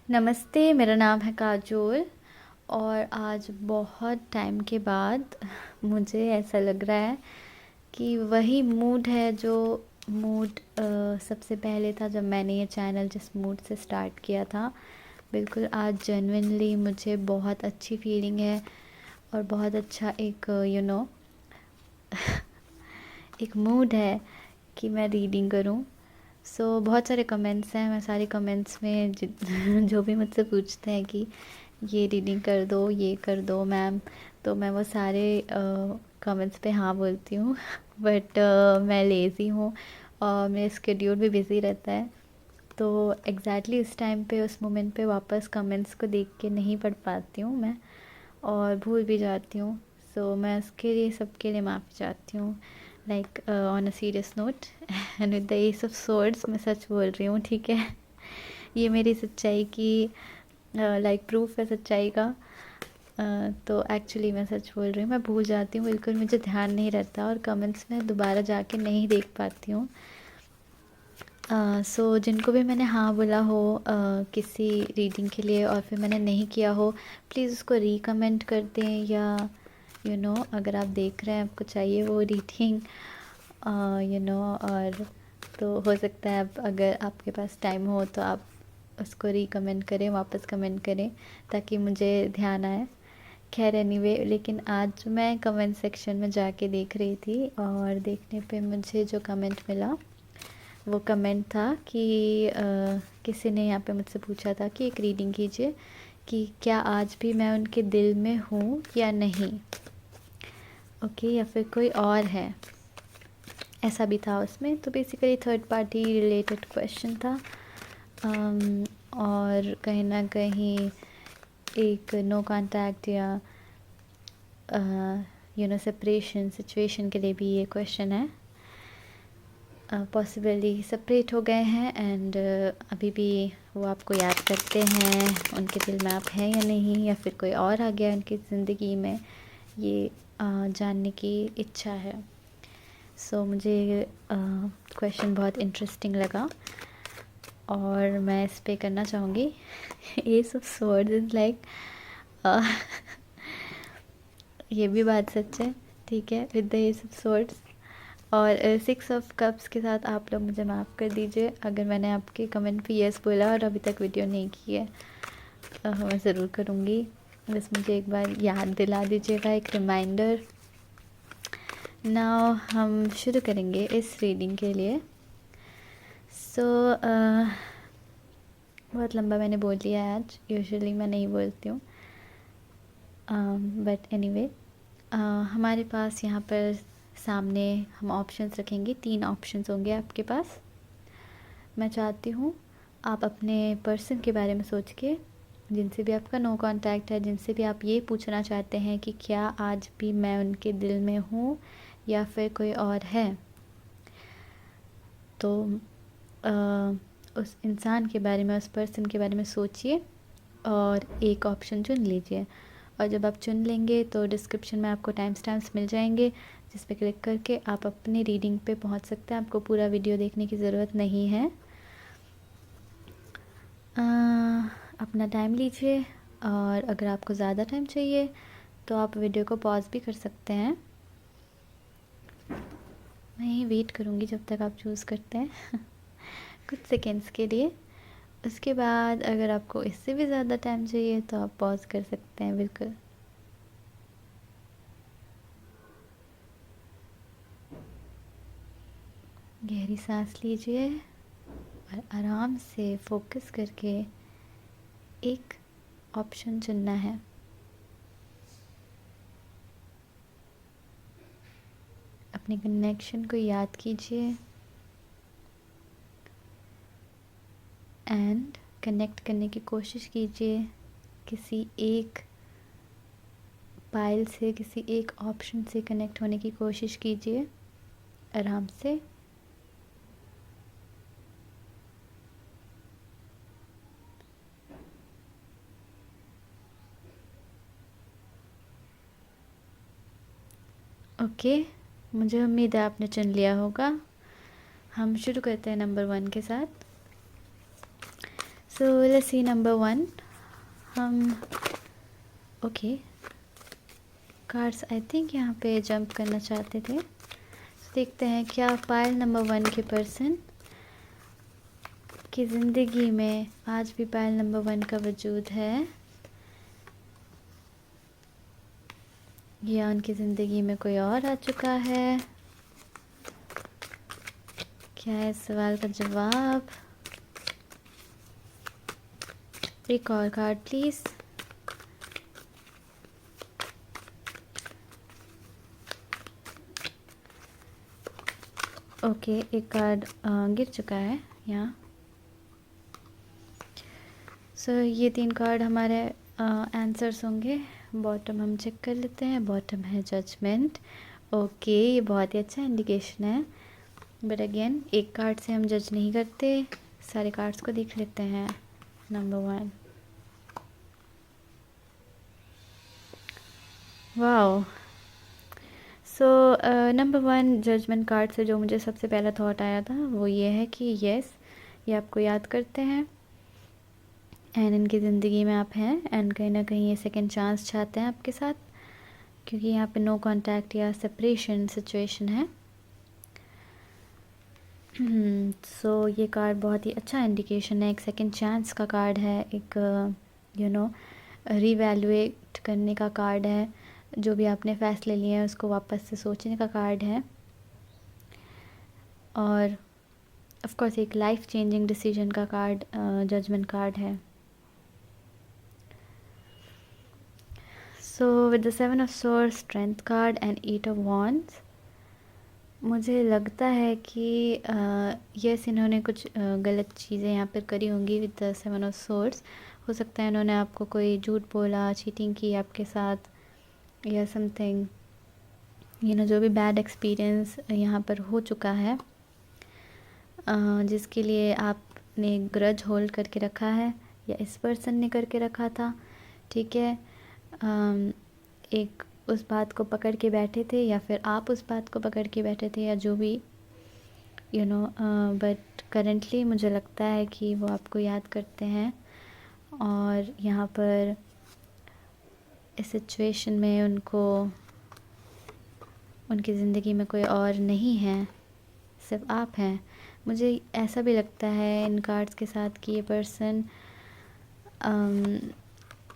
नमस्ते, मेरा नाम है काजोल और आज बहुत टाइम के बाद मुझे ऐसा लग रहा है कि वही मूड है जो मूड सबसे पहले था जब मैंने ये चैनल जिस मूड से स्टार्ट किया था। बिल्कुल आज जेन्युइनली मुझे बहुत अच्छी फीलिंग है और बहुत अच्छा एक एक मूड है कि मैं रीडिंग करूं। बहुत सारे कमेंट्स हैं, मैं सारे कमेंट्स में जो भी मुझसे पूछते हैं कि ये रीडिंग कर दो, ये कर दो मैम, तो मैं वो सारे कमेंट्स पे हाँ बोलती हूँ। बट मैं लेज़ी हूँ और मेरा स्केड्यूल भी बिज़ी रहता है, तो एग्जैक्टली उस टाइम पे उस मोमेंट पे वापस कमेंट्स को देख के नहीं पढ़ पाती हूँ मैं और भूल भी जाती हूँ। मैं उसके लिए सबके लिए माफ़ी चाहती हूँ। Like on a serious note and with the S of swords मैं सच बोल रही हूँ, ठीक है। ये मेरी सच्चाई की लाइक प्रूफ है सच्चाई का। तो एक्चुअली मैं सच बोल रही हूँ, मैं भूल जाती हूँ, बिल्कुल मुझे ध्यान नहीं रहता और कमेंट्स में दोबारा जाके नहीं देख पाती हूँ। जिनको भी मैंने हाँ बोला हो किसी रीडिंग के लिए और फिर मैंने नहीं किया हो, प्लीज़ उसको रीकमेंट कर दें, या अगर आप देख रहे हैं आपको चाहिए वो रीडिंग और तो हो सकता है आप अगर आपके पास टाइम हो तो आप उसको रीकमेंट करें, वापस कमेंट करें ताकि मुझे ध्यान आए। खैर एनीवे, लेकिन आज मैं कमेंट सेक्शन में जाके देख रही थी और देखने पे मुझे जो कमेंट मिला वो कमेंट था कि किसी ने यहाँ पे मुझसे पूछा था कि एक रीडिंग कीजिए कि क्या आज भी मैं उनके दिल में हूँ या नहीं, ओके, या फिर कोई और है, ऐसा भी था उसमें। तो basically third party related question था। और कहीं ना कहीं एक नो कांटेक्ट या सेपरेशन सिचुएशन के लिए भी ये क्वेश्चन है। पॉसिबली सेपरेट हो गए हैं एंड अभी भी वो आपको याद करते हैं, उनके दिल में आप हैं या नहीं, या फिर कोई और आ गया उनकी ज़िंदगी में, ये जानने की इच्छा है। मुझे क्वेश्चन बहुत इंटरेस्टिंग लगा और मैं इस पे करना चाहूँगी। S of swords is like ये भी बात सच है, ठीक है, with the S of swords. और 6 ऑफ कप्स के साथ आप लोग मुझे माफ़ कर दीजिए अगर मैंने आपके कमेंट पे यस बोला और अभी तक वीडियो नहीं की है। मैं ज़रूर करूँगी, बस मुझे एक बार याद दिला दीजिएगा, एक रिमाइंडर। नाउ हम शुरू करेंगे इस रीडिंग के लिए। बहुत लंबा मैंने बोल लिया है आज, यूजुअली मैं नहीं बोलती हूँ, बट एनीवे हमारे पास यहाँ पर सामने हम ऑप्शंस रखेंगे, 3 ऑप्शंस होंगे आपके पास। मैं चाहती हूँ आप अपने पर्सन के बारे में सोच के, जिनसे भी आपका नो कांटेक्ट है, जिनसे भी आप ये पूछना चाहते हैं कि क्या आज भी मैं उनके दिल में हूँ या फिर कोई और है, तो उस इंसान के बारे में, उस पर्सन के बारे में सोचिए और एक ऑप्शन चुन लीजिए। और जब आप चुन लेंगे तो डिस्क्रिप्शन में आपको टाइम स्टैम्प्स मिल जाएंगे, जिस पे क्लिक करके आप अपनी रीडिंग पे पहुंच सकते हैं। आपको पूरा वीडियो देखने की ज़रूरत नहीं है। अपना टाइम लीजिए और अगर आपको ज़्यादा टाइम चाहिए तो आप वीडियो को पॉज भी कर सकते हैं। मैं यही वेट करूँगी जब तक आप चूज़ करते हैं कुछ सेकेंड्स के लिए। उसके बाद अगर आपको इससे भी ज़्यादा टाइम चाहिए तो आप पॉज कर सकते हैं, बिल्कुल। गहरी सांस लीजिए और आराम से फोकस करके एक ऑप्शन चुनना है। अपने कनेक्शन को याद कीजिए एंड कनेक्ट करने की कोशिश कीजिए किसी एक पाइल से, किसी एक ऑप्शन से कनेक्ट होने की कोशिश कीजिए आराम से। ओके, मुझे उम्मीद है आपने चुन लिया होगा। हम शुरू करते हैं नंबर 1 के साथ। So let's see number 1. हम ओके कार्ड्स आई थिंक यहाँ पे जंप करना चाहते थे. तो देखते हैं क्या पाइल नंबर 1 के पर्सन की ज़िंदगी में आज भी पाइल नंबर 1 का वजूद है या उनकी ज़िंदगी में कोई और आ चुका है. क्या है इस सवाल का जवाब? एक और कार्ड प्लीज़. ओके एक कार्ड गिर चुका है यहाँ. सो ये 3 कार्ड हमारे आंसर्स होंगे. बॉटम हम चेक कर लेते हैं. बॉटम है जजमेंट. ओके ये बहुत ही अच्छा इंडिकेशन है. बट अगेन एक कार्ड से हम जज नहीं करते, सारे कार्ड्स को देख लेते हैं. Number 1. Wow. So number 1 judgement card से जो मुझे सबसे पहला थॉट आया था वो ये है कि यस ये आपको याद करते हैं एंड इनकी ज़िंदगी में आप हैं एंड कहीं ना कहीं ये सेकंड चांस चाहते हैं आपके साथ, क्योंकि यहाँ पे नो कांटेक्ट या सेपरेशन सिचुएशन है. सो ये कार्ड बहुत ही अच्छा इंडिकेशन है. एक सेकंड चांस का कार्ड है, एक रिवैल्यूएट करने का कार्ड है. जो भी आपने फ़ैसले लिए हैं उसको वापस से सोचने का कार्ड है और ऑफ कोर्स एक लाइफ चेंजिंग डिसीजन का कार्ड जजमेंट कार्ड है. So with the 7 of source, strength card and 8 of wands, मुझे लगता है कि यस इन्होंने कुछ गलत चीज़ें यहाँ पर करी होंगी. विद द 7 ऑफ सोर्स हो सकता है इन्होंने आपको कोई झूठ बोला, चीटिंग की आपके साथ या समथिंग जो भी बैड एक्सपीरियंस यहाँ पर हो चुका है जिसके लिए आपने ग्रज होल्ड करके रखा है या इस पर्सन ने करके रखा था. ठीक है. एक उस बात को पकड़ के बैठे थे या फिर आप उस बात को पकड़ के बैठे थे या जो भी बट करेंटली मुझे लगता है कि वो आपको याद करते हैं और यहाँ पर इस सिचुएशन में उनकी ज़िंदगी में कोई और नहीं है, सिर्फ आप हैं. मुझे ऐसा भी लगता है इन कार्ड्स के साथ कि ये पर्सन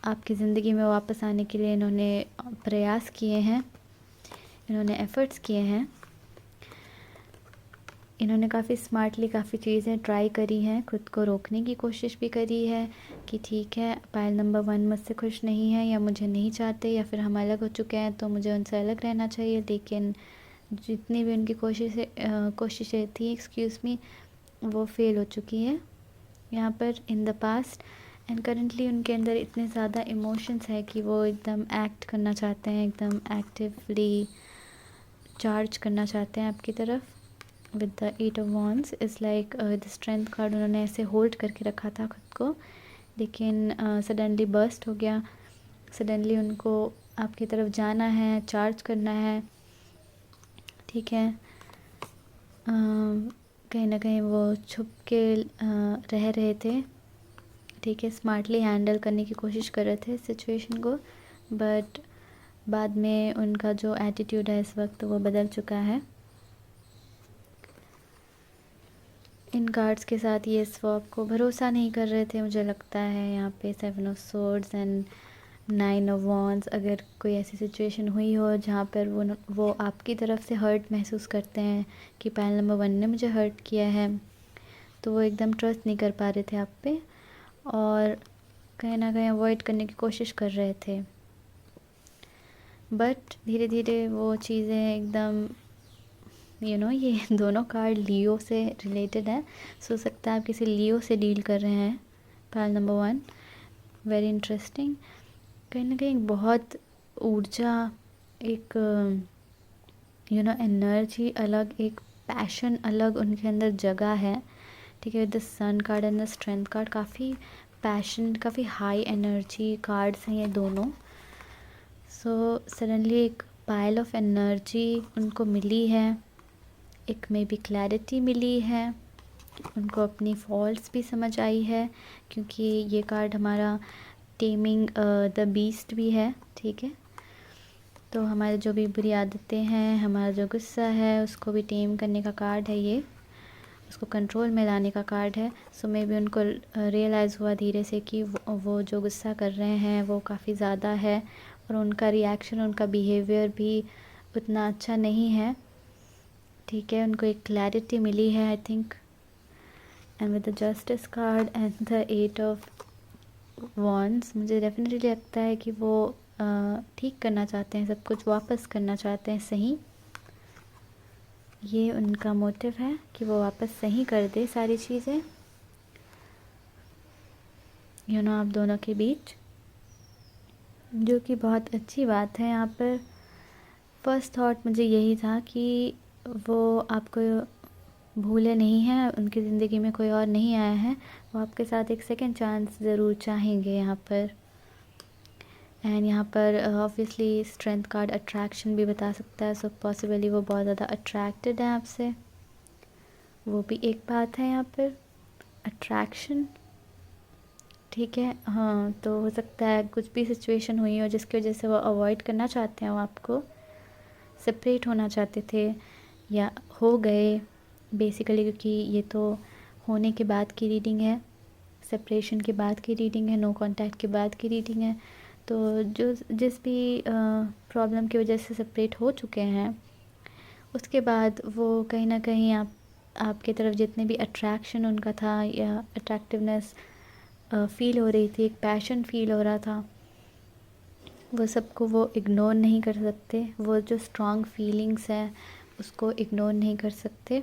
आपकी ज़िंदगी में वापस आने के लिए इन्होंने प्रयास किए हैं, इन्होंने एफ़र्ट्स किए हैं. इन्होंने काफ़ी स्मार्टली काफ़ी चीज़ें ट्राई करी हैं, खुद को रोकने की कोशिश भी करी है कि ठीक है पाइल नंबर 1 मुझसे खुश नहीं है या मुझे नहीं चाहते या फिर हम अलग हो चुके हैं तो मुझे उनसे अलग रहना चाहिए. लेकिन जितनी भी उनकी कोशिशें थी एक्सक्यूज़ मी वो फेल हो चुकी है यहाँ पर in the past. And currently उनके अंदर इतने ज़्यादा इमोशंस है कि वो एकदम एक्ट करना चाहते हैं, एकदम एक्टिवली चार्ज करना चाहते हैं आपकी तरफ. With the 8 of wands is like the strength card उन्होंने ऐसे होल्ड करके रखा था खुद को, लेकिन सडनली बर्स्ट हो गया. सडनली उनको आपकी तरफ जाना है, चार्ज करना है. ठीक है. कहीं ना कहीं वो छुप के रह रहे थे. ठीक है. स्मार्टली हैंडल करने की कोशिश कर रहे थे सिचुएशन को, बट बाद में उनका जो एटीट्यूड है इस वक्त वो बदल चुका है. इन कार्ड्स के साथ ये स्वॉप को भरोसा नहीं कर रहे थे मुझे लगता है. यहाँ पे 7 of swords and 9 of wands. अगर कोई ऐसी सिचुएशन हुई हो जहाँ पर वो आपकी तरफ से हर्ट महसूस करते हैं कि पाइल नंबर 1 ने मुझे हर्ट किया है, तो वो एकदम ट्रस्ट नहीं कर पा रहे थे आप पे और कहीं ना कहीं अवॉइड करने की कोशिश कर रहे थे. बट धीरे धीरे वो चीज़ें एकदम ये दोनों कार्ड लियो से रिलेटेड है. हो सकता है आप किसी लियो से डील कर रहे हैं. Pile number 1 very interesting. कहीं ना कहीं बहुत ऊर्जा, एक एनर्जी अलग, एक पैशन अलग उनके अंदर जगह है. ठीक है. The sun card and the strength card काफ़ी पैशन, काफ़ी हाई एनर्जी कार्ड्स हैं ये दोनों. सो सडनली एक पाइल ऑफ एनर्जी उनको मिली है, एक मे बी क्लैरिटी मिली है उनको अपनी फॉल्ट्स भी समझ आई है, क्योंकि ये कार्ड हमारा टेमिंग द बीस्ट भी है, ठीक है। तो हमारे जो भी बुरी आदतें हैं, हमारा जो गुस्सा है, उसको भी टेम करने का कार्ड है ये, उसको कंट्रोल में लाने का कार्ड है। सो मे भी उनको रियलाइज़ हुआ धीरे से कि वो जो गुस्सा कर रहे हैं वो काफ़ी ज़्यादा है, और उनका रिएक्शन, उनका बिहेवियर भी उतना अच्छा नहीं है, ठीक है। उनको एक क्लैरिटी मिली है, I think. And with the justice card and the 8 of wands, मुझे डेफिनेटली लगता है कि वो ठीक करना चाहते हैं, सब कुछ वापस करना चाहते हैं सही। ये उनका मोटिव है कि वो वापस सही कर दे सारी चीज़ें, आप दोनों के बीच, जो कि बहुत अच्छी बात है। यहाँ पर फर्स्ट थॉट मुझे यही था कि वो आपको भूले नहीं हैं, उनकी ज़िंदगी में कोई और नहीं आया है, वो आपके साथ एक सेकंड चांस ज़रूर चाहेंगे यहाँ पर। एंड यहाँ पर ऑब्वियसली स्ट्रेंथ कार्ड अट्रैक्शन भी बता सकता है, सो पॉसिबली वो बहुत ज़्यादा अट्रैक्टेड है आपसे, वो भी एक बात है यहाँ पर, अट्रैक्शन, ठीक है। हाँ, तो हो सकता है कुछ भी सिचुएशन हुई हो जिसकी वजह से वो अवॉइड करना चाहते हैं, वो आपको सेपरेट होना चाहते थे या हो गए बेसिकली, क्योंकि ये तो होने के बाद की रीडिंग है, सेपरेशन के बाद की रीडिंग है, नो कांटेक्ट के बाद की रीडिंग है। तो जो जिस भी प्रॉब्लम की वजह से सेपरेट हो चुके हैं, उसके बाद वो कहीं ना कहीं आपके तरफ जितने भी अट्रैक्शन उनका था या अट्रैक्टिवनेस फील हो रही थी, एक पैशन फील हो रहा था, वो सबको वो इग्नोर नहीं कर सकते। वो जो स्ट्रॉन्ग फीलिंग्स है उसको इग्नोर नहीं कर सकते।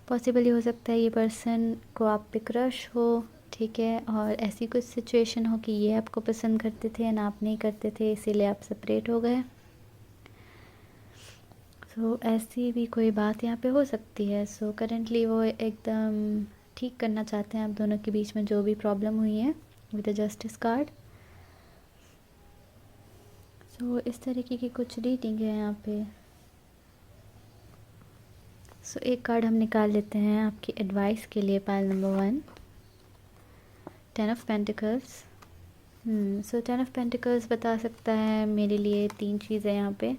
पॉसिबली हो सकता है ये पर्सन को आप पे क्रश हो, ठीक है, और ऐसी कुछ सिचुएशन हो कि ये आपको पसंद करते थे एंड आप नहीं करते थे, इसीलिए आप सेपरेट हो गए। सो ऐसी भी कोई बात यहाँ पे हो सकती है। सो करेंटली वो एकदम ठीक करना चाहते हैं आप दोनों के बीच में जो भी प्रॉब्लम हुई है विद द जस्टिस कार्ड। सो इस तरीके की कुछ रीडिंग है यहाँ पे। सो एक कार्ड हम निकाल लेते हैं आपकी एडवाइस के लिए, pile number 1, 10 of pentacles. So 10 of pentacles बता सकता है मेरे लिए 3 चीज़ें यहाँ पे।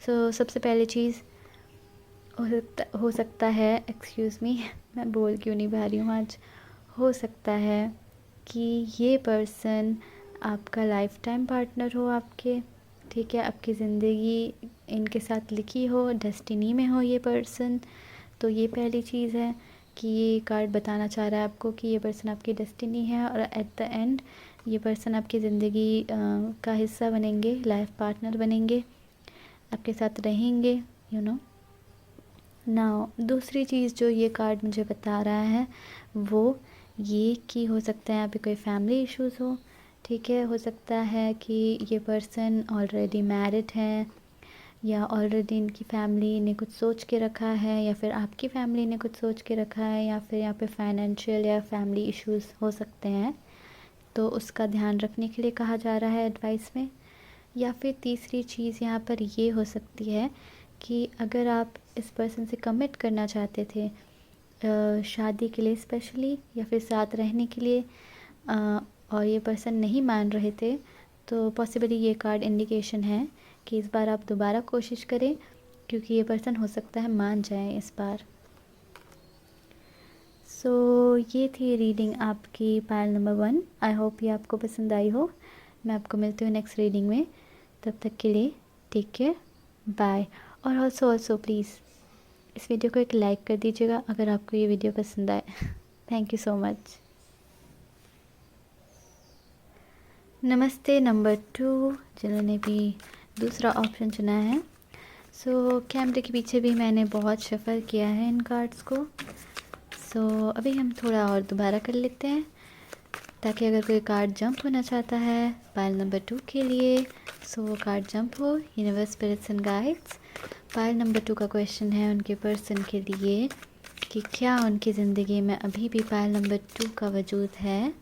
सो सबसे पहली चीज़ हो सकता है, एक्सक्यूज़ मी मैं बोल क्यों नहीं पा रही हूँ आज, हो सकता है कि ये पर्सन आपका लाइफ टाइम पार्टनर हो आपके, ठीक है, आपकी ज़िंदगी इनके साथ लिखी हो, डेस्टिनी में हो ये पर्सन। तो ये पहली चीज़ है कि ये कार्ड बताना चाह रहा है आपको कि ये पर्सन आपकी डेस्टिनी है, और एट द एंड ये पर्सन आपकी ज़िंदगी का हिस्सा बनेंगे, लाइफ पार्टनर बनेंगे, आपके साथ रहेंगे, नाउ दूसरी चीज़ जो ये कार्ड मुझे बता रहा है वो ये कि हो सकता है यहाँ पे कोई फैमिली इश्यूज़ हो, ठीक है। हो सकता है कि ये पर्सन ऑलरेडी मैरिड है, या ऑलरेडी इनकी फैमिली ने कुछ सोच के रखा है, या फिर आपकी फैमिली ने कुछ सोच के रखा है, या फिर यहाँ पे फाइनेंशियल या फैमिली इश्यूज़ हो सकते हैं, तो उसका ध्यान रखने के लिए कहा जा रहा है एडवाइस में। या फिर तीसरी चीज़ यहाँ पर ये हो सकती है कि अगर आप इस पर्सन से कमिट करना चाहते थे शादी के लिए स्पेशली, या फिर साथ रहने के लिए, और ये पर्सन नहीं मान रहे थे, तो पॉसिबली ये कार्ड इंडिकेशन है कि इस बार आप दोबारा कोशिश करें, क्योंकि ये पर्सन हो सकता है मान जाए इस बार। सो ये थी रीडिंग आपकी पाइल नंबर 1। आई होप ये आपको पसंद आई हो। मैं आपको मिलती हूँ नेक्स्ट रीडिंग में, तब तक के लिए टेक केयर, बाय। और ऑल्सो प्लीज़ इस वीडियो को एक लाइक कर दीजिएगा अगर आपको ये वीडियो पसंद आए। Thank you so much. नमस्ते नंबर 2, जिन्होंने भी दूसरा ऑप्शन चुना है। सो कैमरे के पीछे भी मैंने बहुत शफल किया है इन कार्ड्स को। सो अभी हम थोड़ा और दोबारा कर लेते हैं, ताकि अगर कोई कार्ड जंप होना चाहता है पाइल नंबर 2 के लिए, सो वो कार्ड जंप हो। Universe, spirits and guides, pile number 2 का क्वेश्चन है उनके पर्सन के लिए कि क्या उनकी ज़िंदगी में अभी भी पाइल नंबर 2 का वजूद है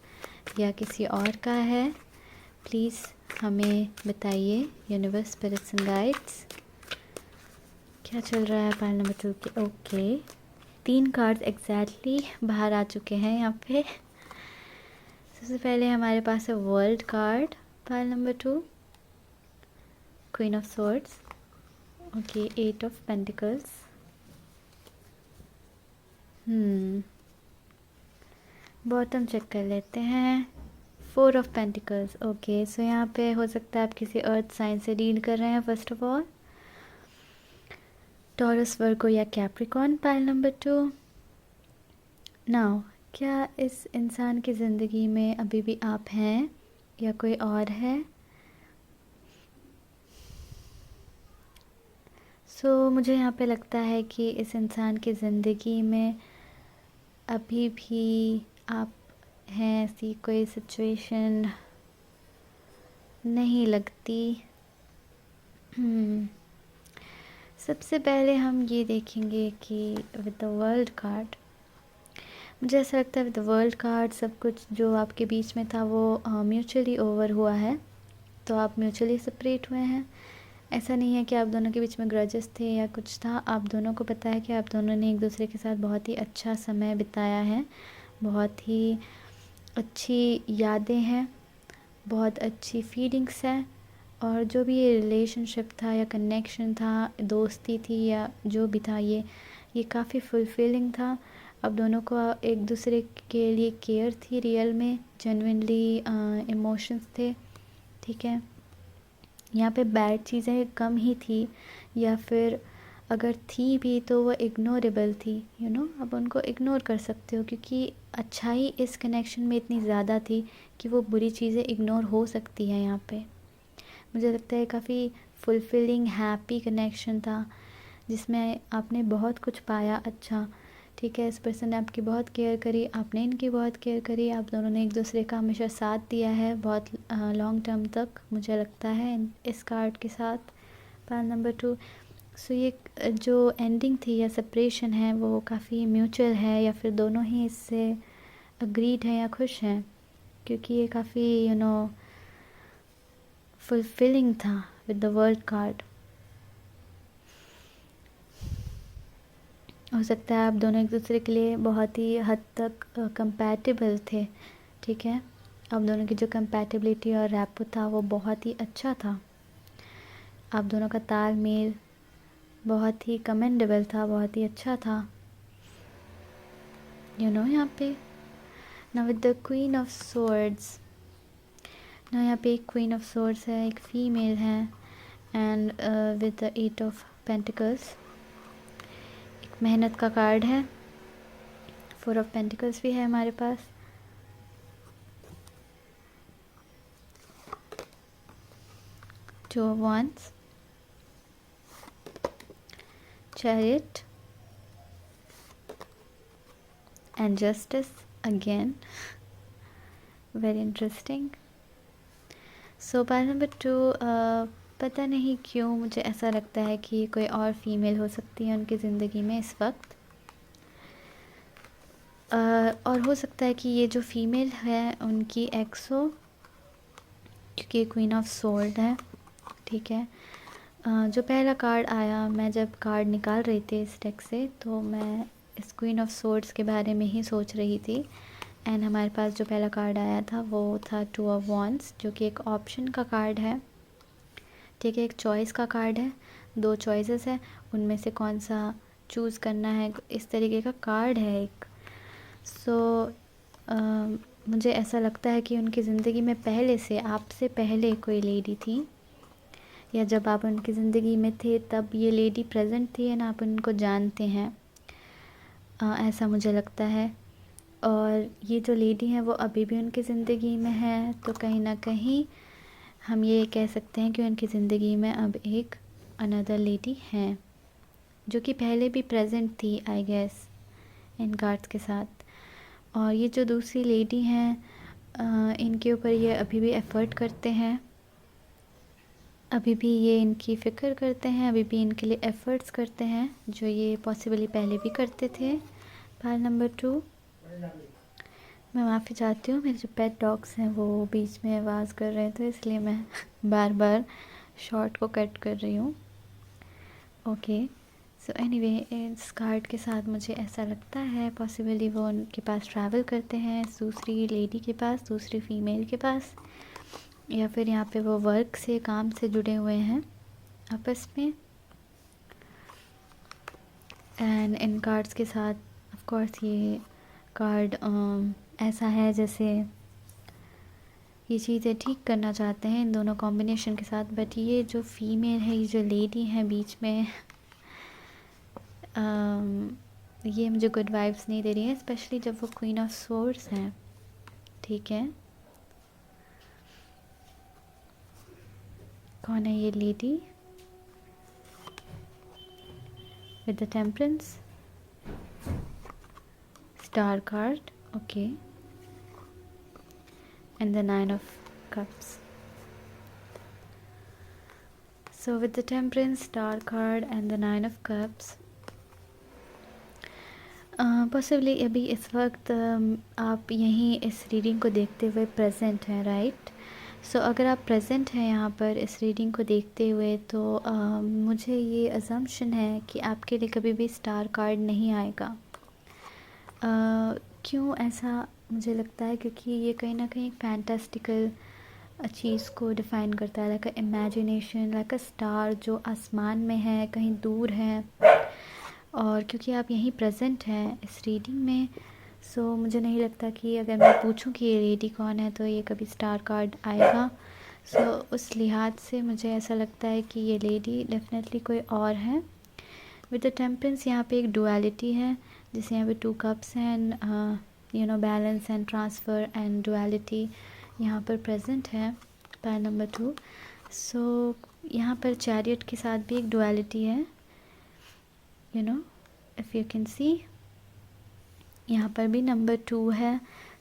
या किसी और का है। प्लीज़ हमें बताइए यूनिवर्स, स्पिरिट्स एंड गाइड्स, क्या चल रहा है पाइल नंबर 2 के। ओके, 3 कार्ड्स एग्जैक्टली बाहर आ चुके हैं यहाँ पे। सबसे पहले हमारे पास है world card, pile number 2, queen of swords, okay, 8 of pentacles, bottom check कर लेते हैं, 4 ऑफ पेंटिकल्स, ओके। सो यहाँ पे हो सकता है आप किसी अर्थ साइन से डील कर रहे हैं। फर्स्ट ऑफ ऑल टॉरस, वर्गो या कैप्रिकॉर्न, पाइल नंबर 2। नाउ क्या इस इंसान की ज़िंदगी में अभी भी आप हैं या कोई और है? मुझे यहाँ पे लगता है कि इस इंसान की ज़िंदगी में अभी भी आप हैं, ऐसी कोई सिचुएशन नहीं लगती। सबसे पहले हम ये देखेंगे कि विद द वर्ल्ड कार्ड, मुझे ऐसा लगता है विद द वर्ल्ड कार्ड सब कुछ जो आपके बीच में था वो म्यूचुअली ओवर हुआ है, तो आप म्यूचुअली सेपरेट हुए हैं। ऐसा नहीं है कि आप दोनों के बीच में ग्रजेस थे या कुछ था। आप दोनों को पता है कि आप दोनों ने एक दूसरे के साथ बहुत ही अच्छा समय बिताया है, बहुत ही अच्छी यादें हैं, बहुत अच्छी फीलिंग्स हैं, और जो भी ये रिलेशनशिप था या कनेक्शन था, दोस्ती थी या जो भी था, ये काफ़ी फुलफिलिंग था। अब दोनों को एक दूसरे के लिए केयर थी, रियल में जेन्युइनली इमोशंस थे, ठीक है। यहाँ पे बैड चीज़ें कम ही थी, या फिर अगर थी भी तो वो इग्नोरेबल थी, अब उनको इग्नोर कर सकते हो, क्योंकि अच्छाई इस कनेक्शन में इतनी ज़्यादा थी कि वो बुरी चीज़ें इग्नोर हो सकती हैं। यहाँ पे मुझे लगता है काफ़ी फुलफिलिंग हैप्पी कनेक्शन था, जिसमें आपने बहुत कुछ पाया अच्छा, ठीक है। इस पर्सन ने आपकी बहुत केयर करी, आपने इनकी बहुत केयर करी, आप दोनों ने एक दूसरे का हमेशा साथ दिया है बहुत लॉन्ग टर्म तक, मुझे लगता है इस कार्ड के साथ, पाइल नंबर 2। सो ये जो एंडिंग थी या सेपरेशन है वो काफ़ी म्यूचुअल है, या फिर दोनों ही इससे अग्रीड हैं या खुश हैं, क्योंकि ये काफ़ी फुलफिलिंग था विद द वर्ल्ड कार्ड। हो सकता है आप दोनों एक दूसरे के लिए बहुत ही हद तक कंपैटिबल थे, ठीक है। आप दोनों की जो कंपैटिबिलिटी और रैपो था वो बहुत ही अच्छा था। आप दोनों का तालमेल बहुत ही कमेंडेबल था, बहुत ही अच्छा था, यहाँ पे। ना with the queen of swords, ना यहाँ पे एक क्वीन ऑफ सोर्ड्स है, एक फीमेल है, and with the 8 of pentacles एक मेहनत का कार्ड है, 4 ऑफ पेंटिकल्स भी है हमारे पास, Two of Wands, Chariot, and Justice again. Very interesting. So pile number 2, पता नहीं क्यों मुझे ऐसा लगता है कि कोई और फीमेल हो सकती है उनकी ज़िंदगी में इस वक्त, और हो सकता है कि ये जो फीमेल है उनकी एक्स हो, क्योंकि क्वीन ऑफ सोर्ड है, ठीक है। जो पहला कार्ड आया, मैं जब कार्ड निकाल रही थी इस डेक से, तो मैं इस क्वीन ऑफ सोर्ड्स के बारे में ही सोच रही थी, एंड हमारे पास जो पहला कार्ड आया था वो था 2 ऑफ वॉन्ड्स, जो कि एक ऑप्शन का कार्ड है, ठीक है, एक चॉइस का कार्ड है, 2 चॉइसेस है, उनमें से कौन सा चूज़ करना है, इस तरीके का कार्ड है एक। मुझे ऐसा लगता है कि उनकी ज़िंदगी में पहले से, आपसे पहले कोई लेडी थी, या जब आप उनकी ज़िंदगी में थे तब ये लेडी प्रेजेंट थी, एंड आप उनको जानते हैं, ऐसा मुझे लगता है। और ये जो लेडी है वो अभी भी उनकी ज़िंदगी में है, तो कहीं ना कहीं हम ये कह सकते हैं कि उनकी ज़िंदगी में अब एक अनदर लेडी है, जो कि पहले भी प्रेजेंट थी आई गेस इन कार्ड्स के साथ। और ये जो दूसरी लेडी हैं, इनके ऊपर ये अभी भी एफ़र्ट करते हैं, अभी भी ये इनकी फ़िक्र करते हैं, अभी भी इनके लिए एफ़र्ट्स करते हैं, जो ये पॉसिबली पहले भी करते थे। पाइल नंबर 2, मैं माफ़ी चाहती हूँ, मेरे जो पेट डॉग्स हैं वो बीच में आवाज़ कर रहे हैं, तो इसलिए मैं बार बार शॉर्ट को कट कर रही हूँ, ओके। सो एनीवे इस कार्ड के साथ मुझे ऐसा लगता है पॉसिबली वो उनके पास ट्रैवल करते हैं दूसरी लेडी के पास, दूसरी फीमेल के पास, या फिर यहाँ पे वो वर्क से, काम से जुड़े हुए हैं आपस में। एंड इन कार्ड्स के साथ ऑफ कोर्स ये कार्ड ऐसा है जैसे ये चीज़ें ठीक करना चाहते हैं इन दोनों कॉम्बिनेशन के साथ। बट ये जो फीमेल है, ये जो लेडी है बीच में, ये मुझे गुड वाइब्स नहीं दे रही है, स्पेशली जब वो क्वीन ऑफ सोर्ड्स हैं। ठीक है, कौन है ये lady with the temperance, star card, okay, and the 9 of cups. So with the temperance, star card and the 9 of cups, possibly अभी इस वक्त आप यहीं इस रीडिंग को देखते हुए प्रेजेंट हैं, राइट? सो अगर आप प्रेजेंट हैं यहाँ पर इस रीडिंग को देखते हुए, तो मुझे ये अजम्पशन है कि आपके लिए कभी भी स्टार कार्ड नहीं आएगा। क्यों ऐसा मुझे लगता है? क्योंकि ये कहीं ना कहीं फैंटास्टिकल चीज़ को डिफ़ाइन करता है, like a imagination, like a star जो आसमान में है, कहीं दूर है। और क्योंकि आप यहीं प्रेजेंट हैं इस रीडिंग में, सो मुझे नहीं लगता कि अगर मैं पूछूं कि ये लेडी कौन है तो ये कभी स्टार कार्ड आएगा। सो उस लिहाज से मुझे ऐसा लगता है कि ये लेडी डेफिनेटली कोई और है। विद द टेम्परेंस यहाँ पे एक डुअलिटी है, जैसे यहाँ पे 2 कप्स हैं, you know balance and transfer and duality यहाँ पर प्रेजेंट है, पाइल नंबर 2। सो यहाँ पर चैरियट के साथ भी एक डुअलिटी है, you know if you can see, यहाँ पर भी नंबर 2 है।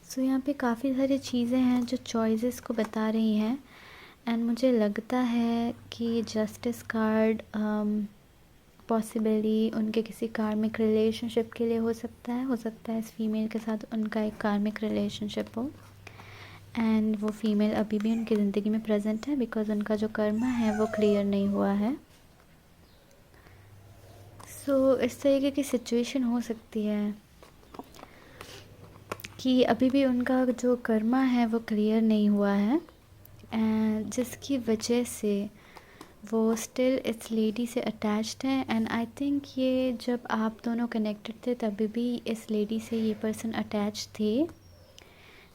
सो यहाँ पे काफ़ी सारी चीज़ें हैं जो चॉइसेस को बता रही हैं। एंड मुझे लगता है कि जस्टिस कार्ड पॉसिबली उनके किसी कार्मिक रिलेशनशिप के लिए हो सकता है इस फीमेल के साथ उनका एक कार्मिक रिलेशनशिप हो। एंड वो फीमेल अभी भी उनकी ज़िंदगी में प्रेजेंट है बिकॉज़ उनका जो कर्मा है वो क्लियर नहीं हुआ है। सो इस तरीके की सिचुएशन हो सकती है कि अभी भी उनका जो कर्मा है वो क्लियर नहीं हुआ है, एंड जिसकी वजह से वो स्टिल इस लेडी से अटैच्ड हैं। एंड आई थिंक ये जब आप दोनों कनेक्टेड थे तभी भी इस लेडी से ये पर्सन अटैच थे।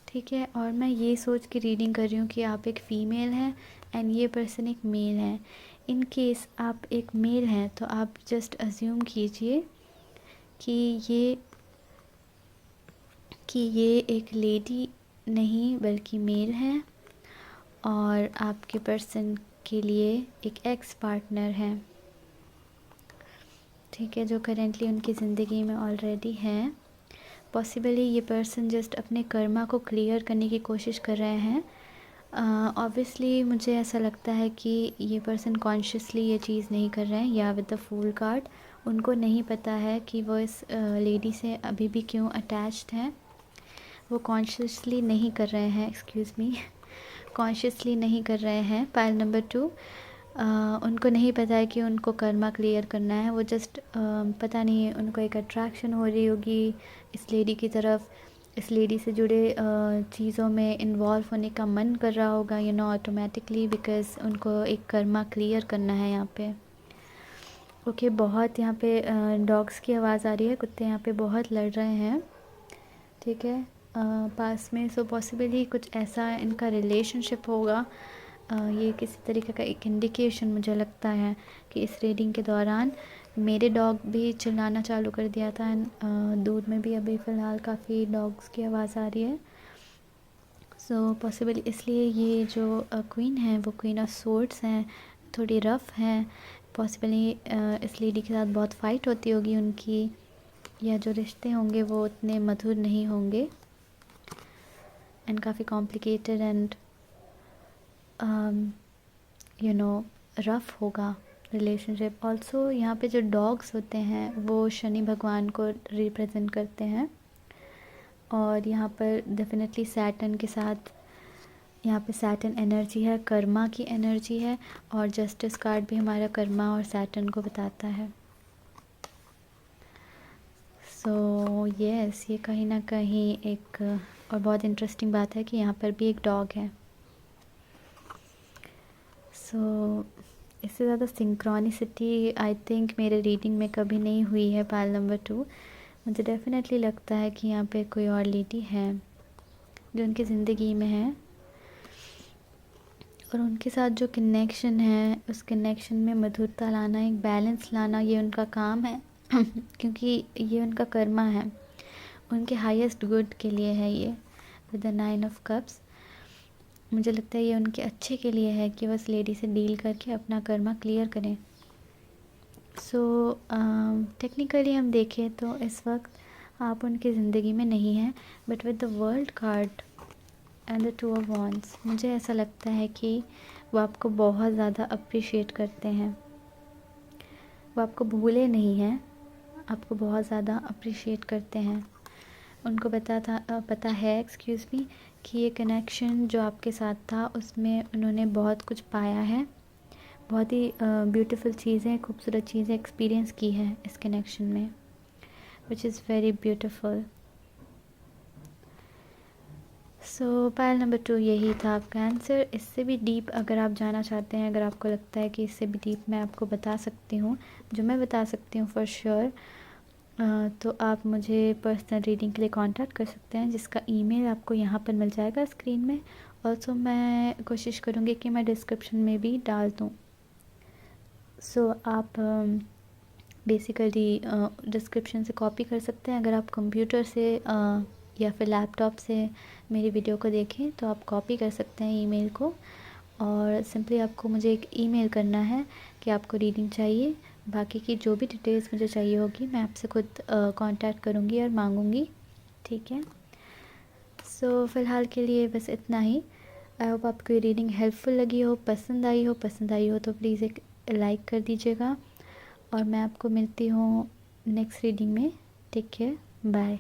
ठीक है, और मैं ये सोच के रीडिंग कर रही हूँ कि आप एक फ़ीमेल हैं एंड ये पर्सन एक मेल है। इन केस आप एक मेल हैं तो आप जस्ट अज्यूम कीजिए कि ये एक लेडी नहीं बल्कि मेल है, और आपके पर्सन के लिए एक एक्स पार्टनर है। ठीक है, जो करेंटली उनकी ज़िंदगी में ऑलरेडी है। पॉसिबली ये पर्सन जस्ट अपने कर्मा को क्लियर करने की कोशिश कर रहे हैं। ऑब्वियसली मुझे ऐसा लगता है कि ये पर्सन कॉन्शियसली ये चीज़ नहीं कर रहे हैं, या विद द फूल कार्ड उनको नहीं पता है कि वो इस लेडी से अभी भी क्यों अटैच्ड हैं। वो कॉन्शियसली नहीं कर रहे हैं, एक्सक्यूज़ मी, कॉन्शियसली नहीं कर रहे हैं। पाइल नंबर 2, उनको नहीं पता है कि उनको कर्मा क्लियर करना है। वो जस्ट पता नहीं उनको एक अट्रैक्शन हो रही होगी इस लेडी की तरफ, इस लेडी से जुड़े चीज़ों में इन्वॉल्व होने का मन कर रहा होगा, यू नो ऑटोमेटिकली, बिकॉज़ उनको एक कर्मा क्लियर करना है यहाँ पे। ओके, बहुत यहाँ पे डॉग्स की आवाज़ आ रही है, कुत्ते यहाँ पे बहुत लड़ रहे हैं। ठीक है, पास में। सो पॉसिबली कुछ ऐसा इनका रिलेशनशिप होगा। ये किसी तरीके का एक इंडिकेशन मुझे लगता है कि इस रीडिंग के दौरान मेरे डॉग भी चिल्लाना चालू कर दिया था। दूर में भी अभी फ़िलहाल काफ़ी डॉग्स की आवाज़ आ रही है। सो पॉसिबली इसलिए ये जो क्वीन है वो क्वीन ऑफ सोर्ड्स हैं, थोड़ी रफ़ हैं। पॉसिबली इस लेडी के साथ बहुत फ़ाइट होती होगी उनकी, या जो रिश्ते होंगे वो उतने मधुर नहीं होंगे एंड काफ़ी complicated and you know rough होगा रिलेशनशिप। ऑल्सो यहाँ पे जो डॉग्स होते हैं वो शनि भगवान को रिप्रेजेंट करते हैं, और यहाँ पर डेफिनेटली सैटर्न के साथ, यहाँ पे सैटर्न एनर्जी है, कर्मा की एनर्जी है, और जस्टिस कार्ड भी हमारा कर्मा और सैटर्न को बताता है। सो यस, ये कहीं ना कहीं एक और बहुत इंटरेस्टिंग बात है कि यहाँ पर भी एक डॉग है। सो इससे ज़्यादा सिंक्रोनिसिटी आई थिंक मेरे रीडिंग में कभी नहीं हुई है पाइल नंबर 2। मुझे डेफिनेटली लगता है कि यहाँ पे कोई और लेडी है जो उनकी ज़िंदगी में है, और उनके साथ जो कनेक्शन है उस कनेक्शन में मधुरता लाना, एक बैलेंस लाना, ये उनका काम है क्योंकि ये उनका कर्मा है, उनके हाईएस्ट गुड के लिए है ये विद द 9 ऑफ कप्स। मुझे लगता है ये उनके अच्छे के लिए है कि बस लेडी से डील करके अपना कर्मा क्लियर करें। सो टेक्निकली हम देखें तो इस वक्त आप उनकी ज़िंदगी में नहीं हैं, but with the world card and the 2 of wands मुझे ऐसा लगता है कि वो आपको बहुत ज़्यादा अप्रिशिएट करते हैं, वो आपको भूले नहीं हैं, आपको बहुत ज़्यादा अप्रिशिएट करते हैं। उनको पता है एक्सक्यूज़ मी कि ये कनेक्शन जो आपके साथ था उसमें उन्होंने बहुत कुछ पाया है, बहुत ही ब्यूटीफुल चीज़ें, खूबसूरत चीज़ें एक्सपीरियंस की हैं इस कनेक्शन में, which is very beautiful. So pile number 2 यही था आपका आंसर। इससे भी डीप अगर आप जाना चाहते हैं, अगर आपको लगता है कि इससे भी डीप मैं आपको बता सकती हूँ, जो मैं बता सकती हूँ फॉर श्योर, तो आप मुझे पर्सनल रीडिंग के लिए कांटेक्ट कर सकते हैं, जिसका ईमेल आपको यहाँ पर मिल जाएगा स्क्रीन में। ऑल्सो मैं कोशिश करूँगी कि मैं डिस्क्रिप्शन में भी डाल दूँ। सो आप बेसिकली डिस्क्रिप्शन से कॉपी कर सकते हैं। अगर आप कंप्यूटर से या फिर लैपटॉप से मेरी वीडियो को देखें तो आप कॉपी कर सकते हैं ईमेल को, और सिंपली आपको मुझे एक ईमेल करना है कि आपको रीडिंग चाहिए। बाकी की जो भी डिटेल्स मुझे चाहिए होगी मैं आपसे खुद कांटेक्ट करूँगी और मांगूंगी, ठीक है। सो फ़िलहाल के लिए बस इतना ही। आई होप आपको ये रीडिंग हेल्पफुल लगी हो, पसंद आई हो। पसंद आई हो तो प्लीज़ एक लाइक कर दीजिएगा, और मैं आपको मिलती हूँ नेक्स्ट रीडिंग में। Take care, bye.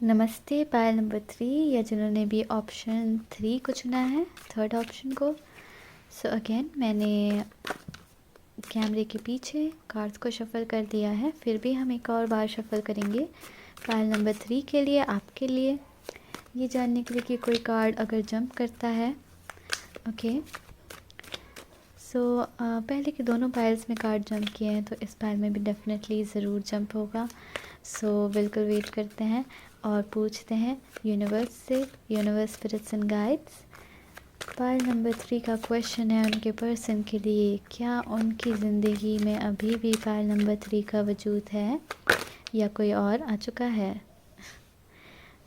नमस्ते पायल नंबर 3, या जिन्होंने भी ऑप्शन 3 को चुना है, थर्ड ऑप्शन को। सो अगेन मैंने कैमरे के पीछे कार्ड्स को शफ़ल कर दिया है, फिर भी हम एक और बार शफ़ल करेंगे पायल नंबर 3 के लिए, आपके लिए, ये जानने के लिए कि कोई कार्ड अगर जंप करता है। ओके, सो पहले के दोनों पायल्स में कार्ड जंप किए हैं, तो इस पायल में भी डेफिनेटली ज़रूर जंप होगा। सो बिल्कुल वेट करते हैं और पूछते हैं यूनिवर्स से, universe, spirits and guides, pile number 3 का क्वेश्चन है उनके पर्सन के लिए, क्या उनकी ज़िंदगी में अभी भी पायल नंबर 3 का वजूद है या कोई और आ चुका है।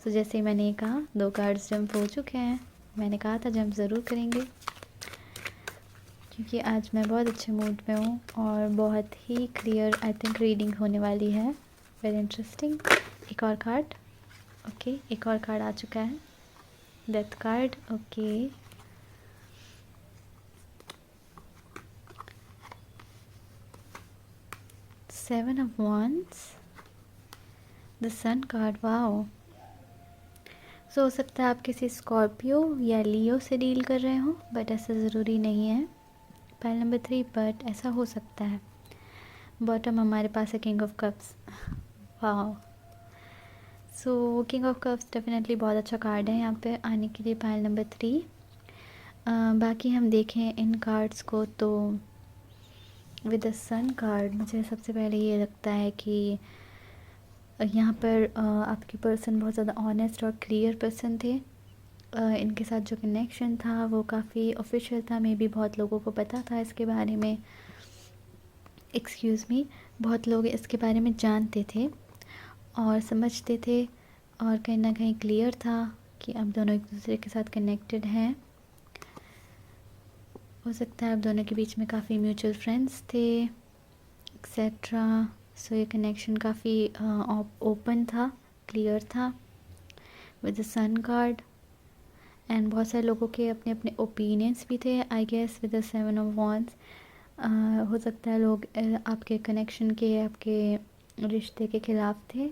सो जैसे मैंने कहा 2 कार्ड्स जंप हो चुके हैं, मैंने कहा था जंप ज़रूर करेंगे क्योंकि आज मैं बहुत अच्छे मूड में हूँ और बहुत ही क्लियर आई थिंक रीडिंग होने वाली है, वेरी इंटरेस्टिंग। एक और कार्ड, ओके, एक और कार्ड आ चुका है, death card. Okay, seven of wands, the sun card, wow. So हो सकता है आप किसी स्कॉर्पियो या लियो से डील कर रहे हो, बट ऐसा ज़रूरी नहीं है पाइल नंबर 3, बट ऐसा हो सकता है। बॉटम हमारे पास है king of cups, wow. So king of cups definitely बहुत अच्छा कार्ड है यहाँ पे आने के लिए पाइल नंबर 3। बाकी हम देखें इन कार्ड्स को तो विद द सन कार्ड मुझे सबसे पहले ये लगता है कि यहाँ पर आपकी पर्सन बहुत ज़्यादा ऑनेस्ट और क्लियर पर्सन थे। इनके साथ जो कनेक्शन था वो काफ़ी ऑफिशियल था, मे बी बहुत लोगों को पता था इसके बारे में, एक्सक्यूज़ मी, बहुत लोग इसके बारे में जानते थे और समझते थे, और कहीं ना कहीं क्लियर था कि आप दोनों एक दूसरे के साथ कनेक्टेड हैं। हो सकता है आप दोनों के बीच में काफ़ी म्यूचुअल फ्रेंड्स थे एक्सेट्रा। सो ये कनेक्शन काफ़ी ओपन था, क्लियर था with the sun card, and बहुत सारे लोगों के अपने अपने ओपिनियंस भी थे I guess with the 7 of wands. हो सकता है लोग आपके कनेक्शन के, आपके रिश्ते के ख़िलाफ़ थे,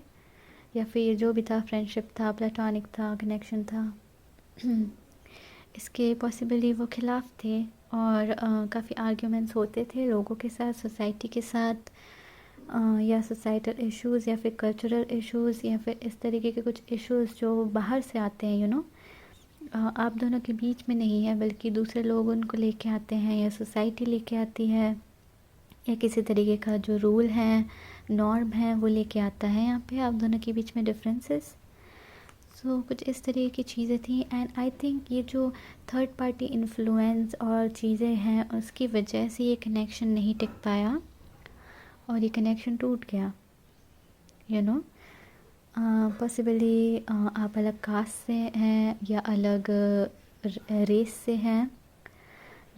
या फिर जो भी था, फ्रेंडशिप था, प्लेटोनिक था, कनेक्शन था इसके पॉसिबली वो ख़िलाफ़ थे, और काफ़ी आर्ग्यूमेंट्स होते थे लोगों के साथ, सोसाइटी के साथ, या सोसाइटल इश्यूज़ या फिर कल्चरल इश्यूज़ या फिर इस तरीके के कुछ इश्यूज़ जो बाहर से आते हैं, आप दोनों के बीच में नहीं है, बल्कि दूसरे लोग उनको लेके आते हैं या सोसाइटी लेके आती है, या किसी तरीके का जो रूल है, नॉर्म है, वो लेके आता है यहाँ पे आप दोनों के बीच में डिफरेंसेस। सो कुछ इस तरीके की चीज़ें थी। एंड आई थिंक ये जो थर्ड पार्टी इन्फ्लुएंस और चीज़ें हैं, उसकी वजह से ये कनेक्शन नहीं टिक पाया और ये कनेक्शन टूट गया। पॉसिबली आप अलग कास्ट से हैं, या अलग रेस से हैं,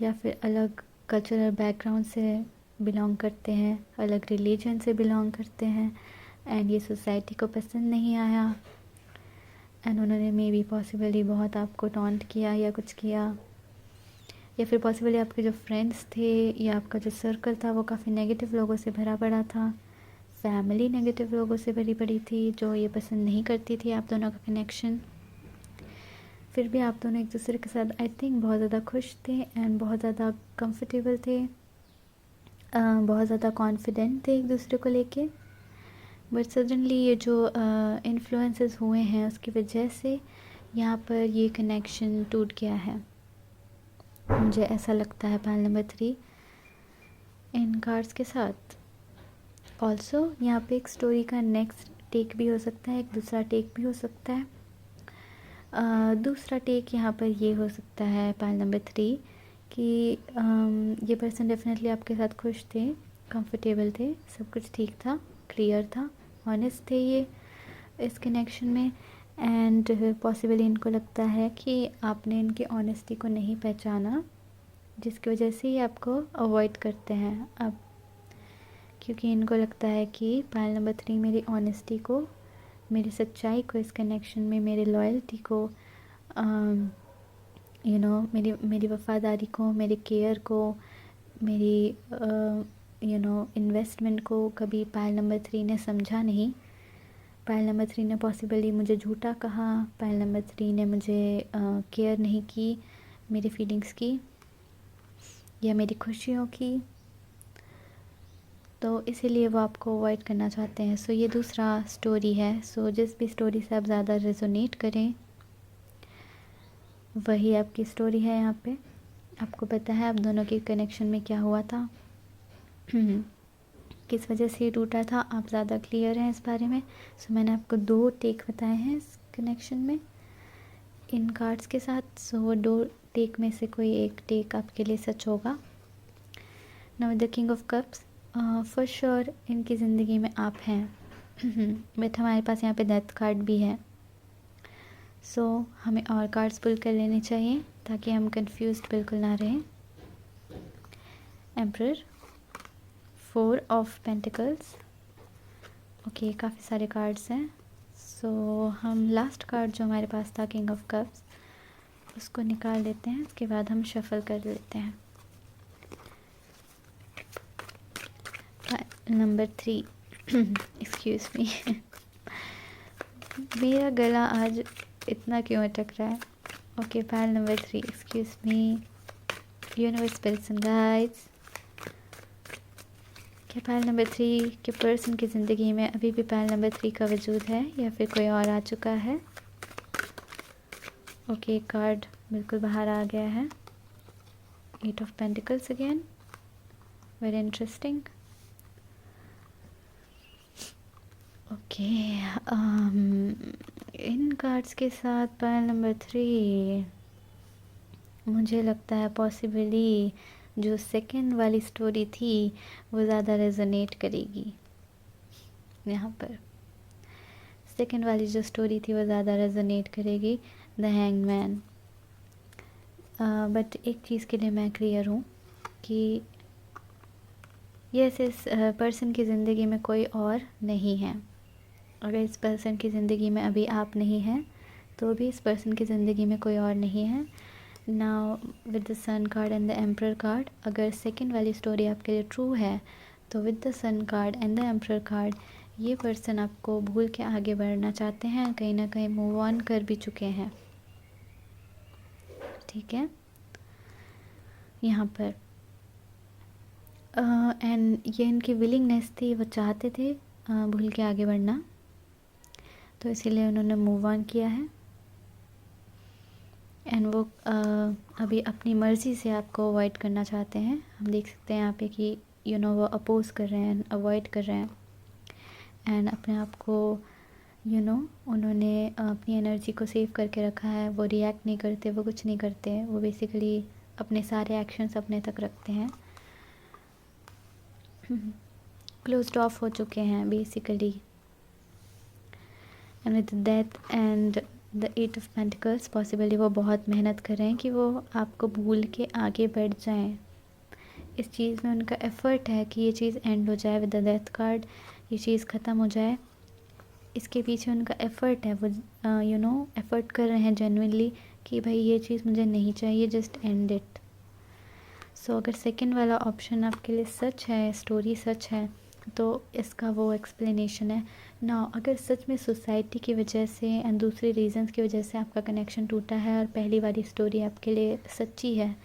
या फिर अलग कल्चरल बैकग्राउंड से बिलोंग करते हैं, अलग रिलीजन से बिलोंग करते हैं, एंड ये सोसाइटी को पसंद नहीं आया, एंड उन्होंने मे बी पॉसिबली बहुत आपको टॉन्ट किया या कुछ किया, या फिर पॉसिबली आपके जो फ्रेंड्स थे या आपका जो सर्कल था वो काफ़ी नेगेटिव लोगों से भरा पड़ा था, फैमिली नेगेटिव लोगों से भरी पड़ी थी जो ये पसंद नहीं करती थी आप दोनों का कनेक्शन। फिर भी आप दोनों एक दूसरे के साथ आई थिंक बहुत ज़्यादा खुश थे एंड बहुत ज़्यादा कंफर्टेबल थे, बहुत ज़्यादा कॉन्फिडेंट थे एक दूसरे को लेके। बट सडनली ये जो इन्फ्लुएंसेस हुए हैं उसकी वजह से यहाँ पर ये कनेक्शन टूट गया है, मुझे ऐसा लगता है पाइल नंबर 3 इन कार्ड्स के साथ। ऑल्सो यहाँ पे एक स्टोरी का नेक्स्ट टेक भी हो सकता है, एक दूसरा टेक भी हो सकता है। दूसरा टेक यहाँ पर ये हो सकता है पाइल नंबर 3 कि ये पर्सन डेफिनेटली आपके साथ खुश थे, कंफर्टेबल थे, सब कुछ ठीक था, क्लियर था, ऑनेस्ट थे ये इस कनेक्शन में। एंड पॉसिबली इनको लगता है कि आपने इनकी ऑनेस्टी को नहीं पहचाना, जिसकी वजह से ये आपको अवॉइड करते हैं अब, क्योंकि इनको लगता है कि पाइल नंबर 3 मेरी ऑनेस्टी को, मेरी सच्चाई को इस कनेक्शन में, मेरी लॉयल्टी को, मेरी वफ़ादारी को, मेरी केयर को, मेरी इन्वेस्टमेंट को कभी पाइल नंबर 3 ने समझा नहीं। पाइल नंबर 3 ने पॉसिबली मुझे झूठा कहा, पाइल नंबर 3 ने मुझे केयर नहीं की मेरी फीलिंग्स की या मेरी खुशियों की, तो इसीलिए वो आपको अवॉइड करना चाहते हैं। सो ये दूसरा स्टोरी है। सो जिस भी स्टोरी से आप ज़्यादा रेजोनेट करें वही आपकी स्टोरी है। यहाँ पे आपको पता है आप दोनों के कनेक्शन में क्या हुआ था, किस वजह से ये टूटा था, आप ज़्यादा क्लियर हैं इस बारे में। सो मैंने आपको 2 टेक बताए हैं इस कनेक्शन में इन कार्ड्स के साथ। सो वो 2 टेक में से कोई एक टेक आपके लिए सच होगा। Now the king of cups, for sure इनकी ज़िंदगी में आप हैं, बट हमारे पास यहाँ पे डेथ कार्ड भी है। सो हमें और कार्ड्स पुल कर लेने चाहिए ताकि हम कंफ्यूज्ड बिल्कुल ना रहें। एम्परर, 4 ऑफ पेंटिकल्स, ओके काफ़ी सारे कार्ड्स हैं। सो हम लास्ट कार्ड जो हमारे पास था किंग ऑफ कप्स उसको निकाल लेते हैं, उसके बाद हम शफल कर लेते हैं। नंबर 3 एक्सक्यूज़ मी मेरा गला आज इतना क्यों अटक रहा है। Okay pile number 3, excuse me, universe spirits and guides, क्या पाइल नंबर 3 के पर्सन की ज़िंदगी में अभी भी पाइल नंबर 3 का वजूद है या फिर कोई और आ चुका है। ओके कार्ड बिल्कुल बाहर आ गया है, 8 of pentacles again, very interesting. Okay in cards के साथ पाइल नंबर 3 मुझे लगता है पॉसिबली जो सेकंड वाली स्टोरी थी वो ज़्यादा रेजोनेट करेगी। यहाँ पर सेकंड वाली जो स्टोरी थी वो ज़्यादा रेजोनेट करेगी, द हैंगमैन। बट एक चीज़ के लिए मैं क्लियर हूँ कि यस इस पर्सन की ज़िंदगी में कोई और नहीं है। अगर इस पर्सन की ज़िंदगी में अभी आप नहीं हैं तो भी इस पर्सन की ज़िंदगी में कोई और नहीं है। Now with the sun card and the emperor card, अगर सेकंड वाली स्टोरी आपके लिए ट्रू है तो with the sun card and the emperor card ये पर्सन आपको भूल के आगे बढ़ना चाहते हैं, कहीं ना कहीं मूव ऑन कर भी चुके हैं। ठीक है, यहाँ पर एंड ये इनकी विलिंगनेस थी, वो चाहते थे भूल के आगे बढ़ना, तो इसीलिए उन्होंने मूव ऑन किया है। एंड वो अभी अपनी मर्ज़ी से आपको अवॉइड करना चाहते हैं। हम देख सकते हैं यहाँ पे कि वो अपोज़ कर रहे हैं, अवॉइड कर रहे हैं, एंड अपने आप को उन्होंने अपनी एनर्जी को सेव करके रखा है। वो रिएक्ट नहीं करते, वो कुछ नहीं करते, वो बेसिकली अपने सारे एक्शंस अपने तक रखते हैं। क्लोज्ड ऑफ हो चुके हैं basically. And with death and the 8 of pentacles, possibly वो बहुत मेहनत कर रहे हैं कि वो आपको भूल के आगे बढ़ जाएं। इस चीज़ में उनका एफ़र्ट है कि ये चीज़ एंड हो जाए विद द डेथ कार्ड, ये चीज़ ख़त्म हो जाए। इसके पीछे उनका एफ़र्ट है, वो एफ़र्ट कर रहे हैं जेन्युइनली कि भाई ये चीज़ मुझे नहीं चाहिए, जस्ट एंड इट। सो अगर सेकंड वाला ऑप्शन आपके लिए सच है, स्टोरी सच है, तो इसका वो एक्सप्लेनेशन है ना। अगर सच में सोसाइटी की वजह से एंड दूसरे रीजंस की वजह से आपका कनेक्शन टूटा है और पहली वाली स्टोरी आपके लिए सच्ची है,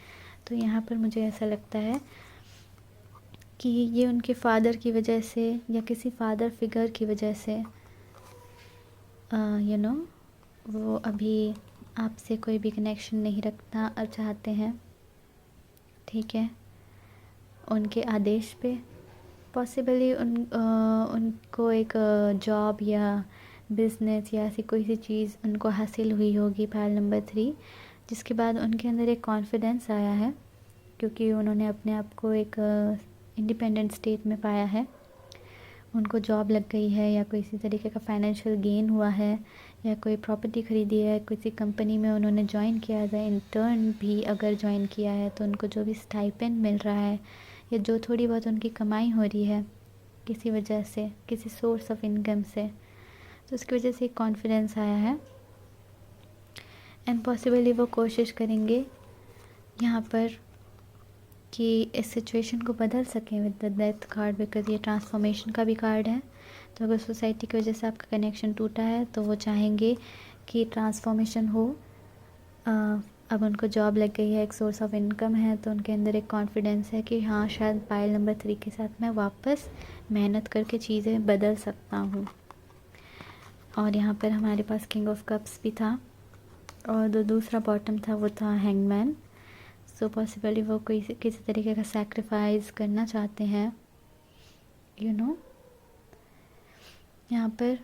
तो यहाँ पर मुझे ऐसा लगता है कि ये उनके फादर की वजह से या किसी फादर फिगर की वजह से वो अभी आपसे कोई भी कनेक्शन नहीं रखना चाहते हैं, ठीक है, उनके आदेश पे। पॉसिबली उनको एक जॉब या बिज़नेस या ऐसी कोई सी चीज़ उनको हासिल हुई होगी, पायल नंबर 3, जिसके बाद उनके अंदर एक कॉन्फिडेंस आया है, क्योंकि उन्होंने अपने आप को एक इंडिपेंडेंट स्टेट में पाया है। उनको जॉब लग गई है या कोई इसी तरीके का फाइनेंशियल गेन हुआ है या कोई प्रॉपर्टी ख़रीदी है, किसी कंपनी में उन्होंने ज्वाइन किया है, इंटर्न भी अगर ज्वाइन किया है, तो उनको जो भी स्टाइपेंड मिल रहा है या जो थोड़ी बहुत उनकी कमाई हो रही है किसी वजह से, किसी सोर्स ऑफ इनकम से, तो उसकी वजह से एक कॉन्फिडेंस आया है। एंड पॉसिबली वो कोशिश करेंगे यहाँ पर कि इस सिचुएशन को बदल सकें with the death card, because ये ट्रांसफॉर्मेशन का भी कार्ड है। तो अगर सोसाइटी की वजह से आपका कनेक्शन टूटा है, तो वो चाहेंगे कि ट्रांसफॉर्मेशन हो। अब उनको जॉब लग गई है, एक सोर्स ऑफ इनकम है, तो उनके अंदर एक कॉन्फिडेंस है कि हाँ, शायद पायल नंबर 3 के साथ मैं वापस मेहनत करके चीज़ें बदल सकता हूँ। और यहाँ पर हमारे पास किंग ऑफ कप्स भी था, और जो दूसरा बॉटम था वो था हैंगमैन। सो पॉसिबली वो कोई किसी तरीके का सैक्रिफाइस करना चाहते हैं, यहाँ पर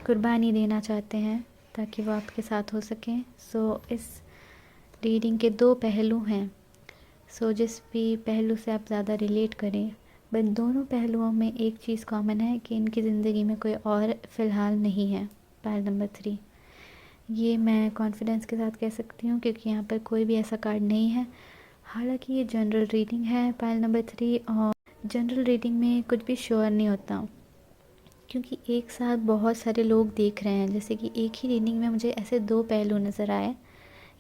कुर्बानी देना चाहते हैं ताकि वो आपके साथ हो सकें। सो इस रीडिंग के 2 पहलू हैं। सो जिस भी पहलू से आप ज़्यादा रिलेट करें, बट दोनों पहलुओं में एक चीज़ कॉमन है कि इनकी ज़िंदगी में कोई और फ़िलहाल नहीं है। पायल नंबर 3, ये मैं कॉन्फिडेंस के साथ कह सकती हूँ, क्योंकि यहाँ पर कोई भी ऐसा कार्ड नहीं है। हालांकि ये जनरल रीडिंग है पायल नंबर 3, और जनरल रीडिंग में कुछ भी श्योर नहीं होता, क्योंकि एक साथ बहुत सारे लोग देख रहे हैं। जैसे कि एक ही रीडिंग में मुझे ऐसे 2 पहलू नज़र आए,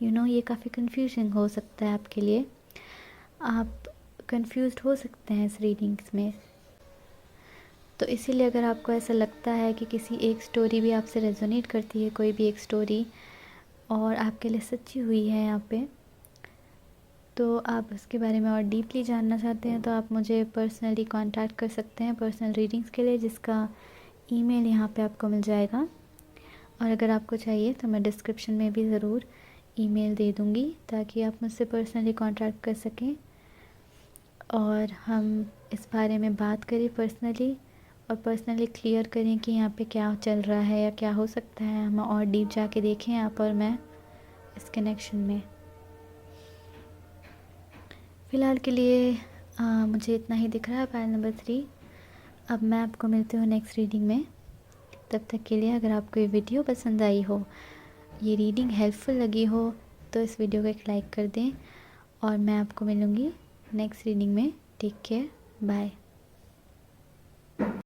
ये काफ़ी कंफ्यूजिंग हो सकता है आपके लिए। आप कंफ्यूज्ड हो सकते हैं इस रीडिंग्स में। तो इसीलिए अगर आपको ऐसा लगता है कि किसी एक स्टोरी भी आपसे रेजोनेट करती है, कोई भी एक स्टोरी, और आपके लिए सच्ची हुई है यहाँ पे, तो आप उसके बारे में और डीपली जानना चाहते हैं, तो आप मुझे पर्सनली कांटेक्ट कर सकते हैं पर्सनल रीडिंग्स के लिए, जिसका ईमेल यहाँ पे आपको मिल जाएगा। और अगर आपको चाहिए तो मैं डिस्क्रिप्शन में भी ज़रूर ईमेल दे दूँगी, ताकि आप मुझसे पर्सनली कांटेक्ट कर सकें और हम इस बारे में बात करें पर्सनली, और पर्सनली क्लियर करें कि यहाँ पे क्या चल रहा है या क्या हो सकता है। हम और डीप जाके देखें आप और मैं इस कनेक्शन में। फ़िलहाल के लिए मुझे इतना ही दिख रहा है पायल नंबर 3। अब मैं आपको मिलती हूँ नेक्स्ट रीडिंग में। तब तक के लिए अगर आपको ये वीडियो पसंद आई हो, ये रीडिंग हेल्पफुल लगी हो, तो इस वीडियो को एक लाइक कर दें, और मैं आपको मिलूँगी नेक्स्ट रीडिंग में। Take care, bye.